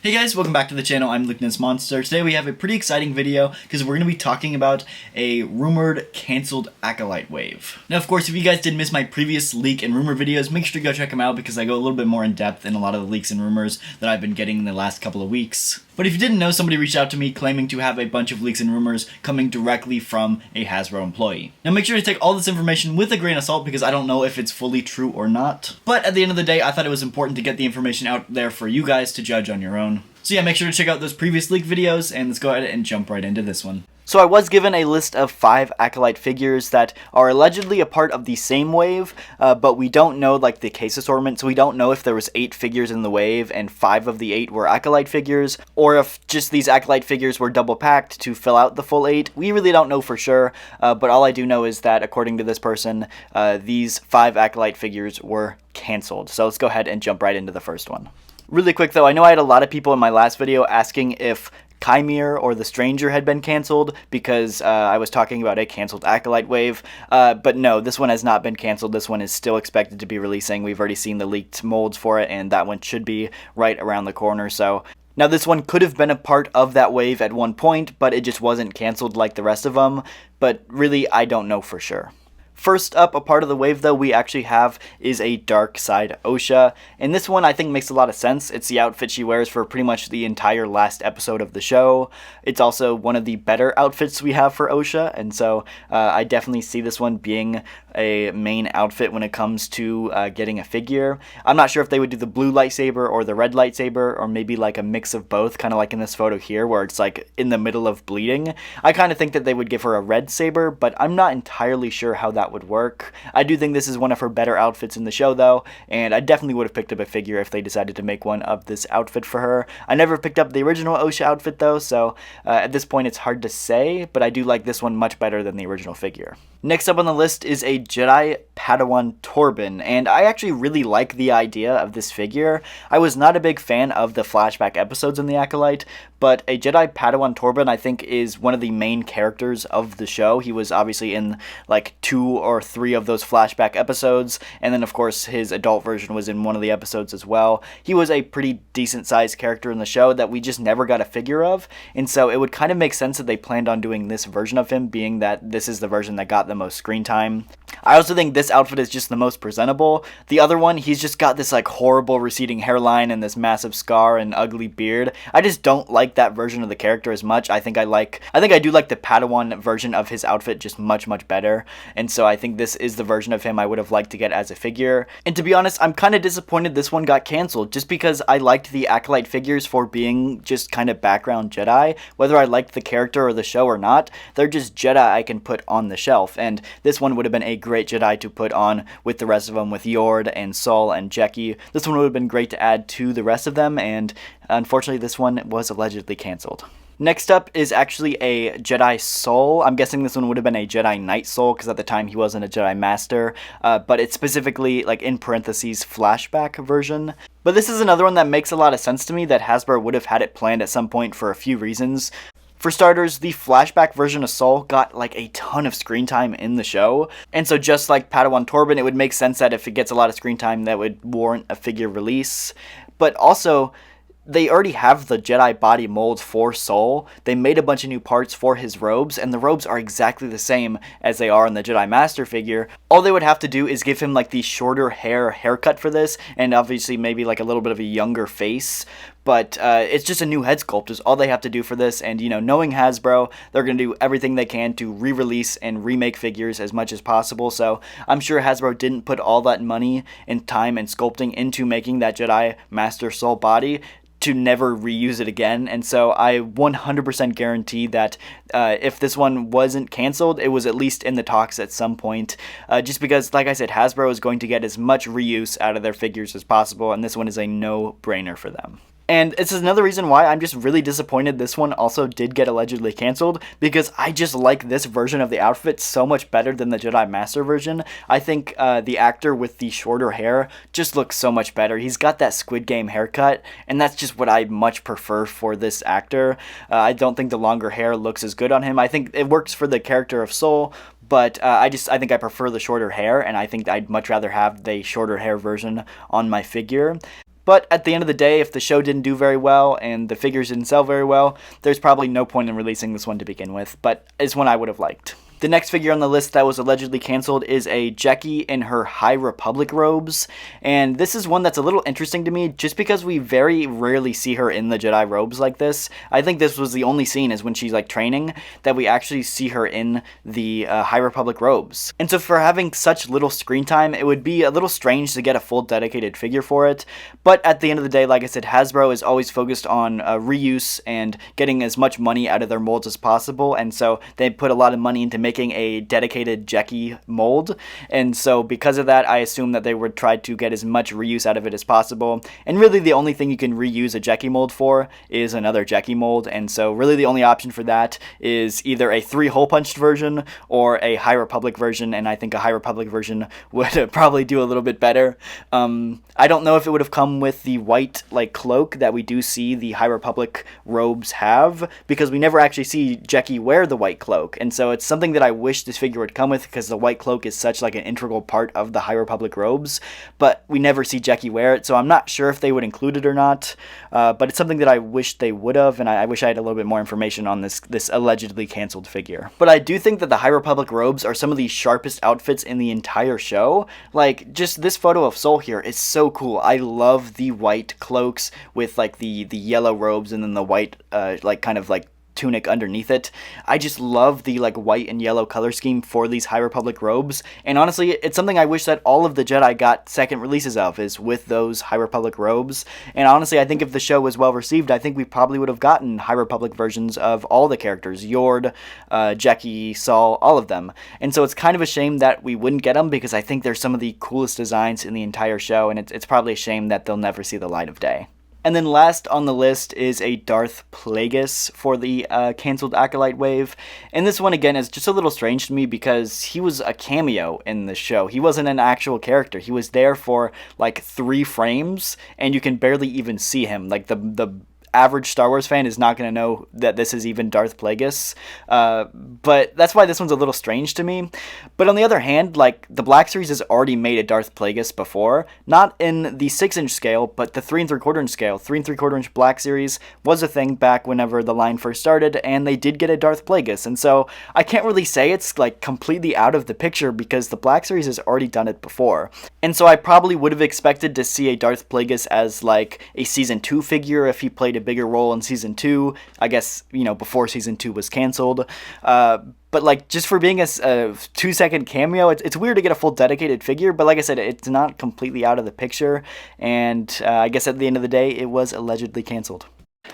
Hey guys, welcome back to the channel. I'm Lukenessmonster. Today we have a pretty exciting video because we're going to be talking about a rumored canceled Acolyte wave. Now of course, if you guys did miss my previous leak and rumor videos, make sure to go check them out because I go a little bit more in depth in a lot of the leaks and rumors that I've been getting in the last couple of weeks. But if you didn't know, somebody reached out to me claiming to have a bunch of leaks and rumors coming directly from a Hasbro employee. Now make sure to take all this information with a grain of salt because I don't know if it's fully true or not. But at the end of the day, I thought it was important to get the information out there for you guys to judge on your own. So yeah, make sure to check out those previous leak videos, and let's go ahead and jump right into this one. So I was given a list of 5 Acolyte figures that are allegedly a part of the same wave, but we don't know like the case assortment, so we don't know if there was 8 figures in the wave and 5 of the 8 were Acolyte figures, or if just these Acolyte figures were double packed to fill out the full 8. We really don't know for sure, but all I do know is that according to this person, these 5 Acolyte figures were cancelled. So let's go ahead and jump right into the first one. Really quick though, I know I had a lot of people in my last video asking if Chimere or the Stranger had been cancelled because I was talking about a cancelled Acolyte wave, but no, this one has not been cancelled. This one is still expected to be releasing. We've already seen the leaked molds for it, and that one should be right around the corner, so... Now this one could have been a part of that wave at one point, but it just wasn't cancelled like the rest of them, but really I don't know for sure. First up, a part of the wave though we actually have is a Dark Side Osha, and this one I think makes a lot of sense. It's the outfit she wears for pretty much the entire last episode of the show. It's also one of the better outfits we have for Osha, and so I definitely see this one being a main outfit when it comes to getting a figure. I'm not sure if they would do the blue lightsaber or the red lightsaber, or maybe like a mix of both, kind of like in this photo here where it's like in the middle of bleeding. I kind of think that they would give her a red saber, but I'm not entirely sure how that would work. I do think this is one of her better outfits in the show though, and I definitely would have picked up a figure if they decided to make one of this outfit for her. I never picked up the original Osha outfit though, so at this point it's hard to say, but I do like this one much better than the original figure. Next up on the list is a Jedi Padawan Torben, and I actually really like the idea of this figure. I was not a big fan of the flashback episodes in the Acolyte, but a Jedi Padawan Torben I think is one of the main characters of the show. He was obviously in like 2 or 3 of those flashback episodes, and then of course his adult version was in one of the episodes as well. He was a pretty decent sized character in the show that we just never got a figure of, and so it would kind of make sense that they planned on doing this version of him, being that this is the version that got the most screen time. I also think this outfit is just the most presentable. The other one, he's just got this like horrible receding hairline and this massive scar and ugly beard. I just don't like that version of the character as much. I think I do like the Padawan version of his outfit just much better, and so I think this is the version of him I would have liked to get as a figure. And to be honest, I'm kind of disappointed this one got cancelled, just because I liked the Acolyte figures for being just kind of background Jedi. Whether I liked the character or the show or not, they're just Jedi I can put on the shelf, and this one would have been a great Jedi to put on with the rest of them, with Yord and Sol and Jeki. This one would have been great to add to the rest of them, and unfortunately this one was allegedly cancelled. Next up is actually a Jedi Soul. I'm guessing this one would have been a Jedi Knight Soul because at the time he wasn't a Jedi Master, but it's specifically like in parentheses flashback version. But this is another one that makes a lot of sense to me that Hasbro would have had it planned at some point for a few reasons. For starters, the flashback version of Sol got like a ton of screen time in the show, and so just like Padawan Torben, it would make sense that if it gets a lot of screen time that would warrant a figure release. But also, they already have the Jedi body molds for Sol. They made a bunch of new parts for his robes, and the robes are exactly the same as they are in the Jedi Master figure. All they would have to do is give him like the shorter haircut for this, and obviously maybe like a little bit of a younger face. But it's just a new head sculpt is all they have to do for this, and you know, knowing Hasbro, they're going to do everything they can to re-release and remake figures as much as possible, so I'm sure Hasbro didn't put all that money and time and sculpting into making that Jedi Master Soul body to never reuse it again, and so I 100% guarantee that if this one wasn't cancelled, it was at least in the talks at some point, just because, like I said, Hasbro is going to get as much reuse out of their figures as possible, and this one is a no-brainer for them. And this is another reason why I'm just really disappointed this one also did get allegedly canceled, because I just like this version of the outfit so much better than the Jedi Master version. I think the actor with the shorter hair just looks so much better. He's got that Squid Game haircut, and that's just what I much prefer for this actor. I don't think the longer hair looks as good on him. I think it works for the character of Sol, but I think I prefer the shorter hair, and I think I'd much rather have the shorter hair version on my figure. But at the end of the day, if the show didn't do very well and the figures didn't sell very well, there's probably no point in releasing this one to begin with, but it's one I would have liked. The next figure on the list that was allegedly canceled is a Jecki in her High Republic robes, and this is one that's a little interesting to me just because we very rarely see her in the Jedi robes like this. I think this was the only scene is when she's like training that we actually see her in the High Republic robes. And so for having such little screen time, it would be a little strange to get a full dedicated figure for it, but at the end of the day, like I said, Hasbro is always focused on reuse and getting as much money out of their molds as possible, and so they put a lot of money into making a dedicated Jecki mold, and so because of that I assume that they would try to get as much reuse out of it as possible, and really the only thing you can reuse a Jecki mold for is another Jecki mold, and so really the only option for that is either a 3-hole punched version or a High Republic version, and I think a High Republic version would probably do a little bit better. I don't know if it would have come with the white like cloak that we do see the High Republic robes have, because we never actually see Jecki wear the white cloak, and so it's something that I wish this figure would come with because the white cloak is such like an integral part of the High Republic robes, but we never see Jecki wear it, so I'm not sure if they would include it or not, but it's something that I wish they would have, and I wish I had a little bit more information on this allegedly canceled figure. But I do think that the High Republic robes are some of the sharpest outfits in the entire show. Like, just this photo of Sol here is so cool. I love the white cloaks with like the yellow robes and then the white like kind of like tunic underneath it. I just love the like white and yellow color scheme for these High Republic robes, and honestly it's something I wish that all of the Jedi got second releases of, is with those High Republic robes. And honestly I think if the show was well received, I think we probably would have gotten High Republic versions of all the characters, Yord, Jecki, Sol, all of them. And so it's kind of a shame that we wouldn't get them, because I think they're some of the coolest designs in the entire show, and it's probably a shame that they'll never see the light of day. And then last on the list is a Darth Plagueis for the canceled Acolyte wave. And this one, again, is just a little strange to me because he was a cameo in the show. He wasn't an actual character. He was there for like 3 frames, and you can barely even see him. Like, the average Star Wars fan is not going to know that this is even Darth Plagueis, but that's why this one's a little strange to me. But on the other hand, like, the BlackSeries has already made a Darth Plagueis before, not in the 6-inch scale, but the 3 3/4 inch scale. 3 3/4 inch BlackSeries was a thing back whenever the line first started, and they did get a Darth Plagueis, and so I can't really say it's like completely out of the picture because the BlackSeries has already done it before. And so I probably would have expected to see a Darth Plagueis as like a Season 2 figure if he played a bigger role in Season 2, I guess, you know, before Season 2 was canceled. But like, just for being a 2-second cameo, it's weird to get a full dedicated figure, but like I said, it's not completely out of the picture, and I guess at the end of the day, it was allegedly canceled.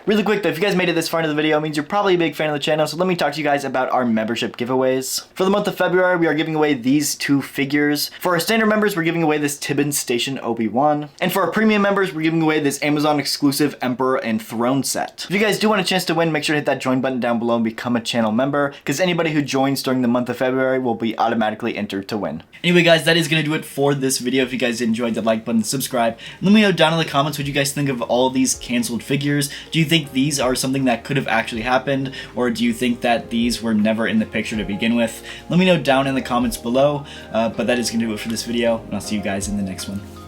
Really quick though, if you guys made it this far into the video, it means you're probably a big fan of the channel, so let me talk to you guys about our membership giveaways. For the month of February, we are giving away these 2 figures. For our standard members, we're giving away this Tibbin Station Obi-Wan. And for our premium members, we're giving away this Amazon exclusive Emperor and Throne set. If you guys do want a chance to win, make sure to hit that join button down below and become a channel member, because anybody who joins during the month of February will be automatically entered to win. Anyway guys, that is going to do it for this video. If you guys enjoyed, the like button, subscribe. Let me know down in the comments what you guys think of all these canceled figures. Do you think these are something that could have actually happened, or do you think that these were never in the picture to begin with? Let me know down in the comments below, but that is going to do it for this video, and I'll see you guys in the next one.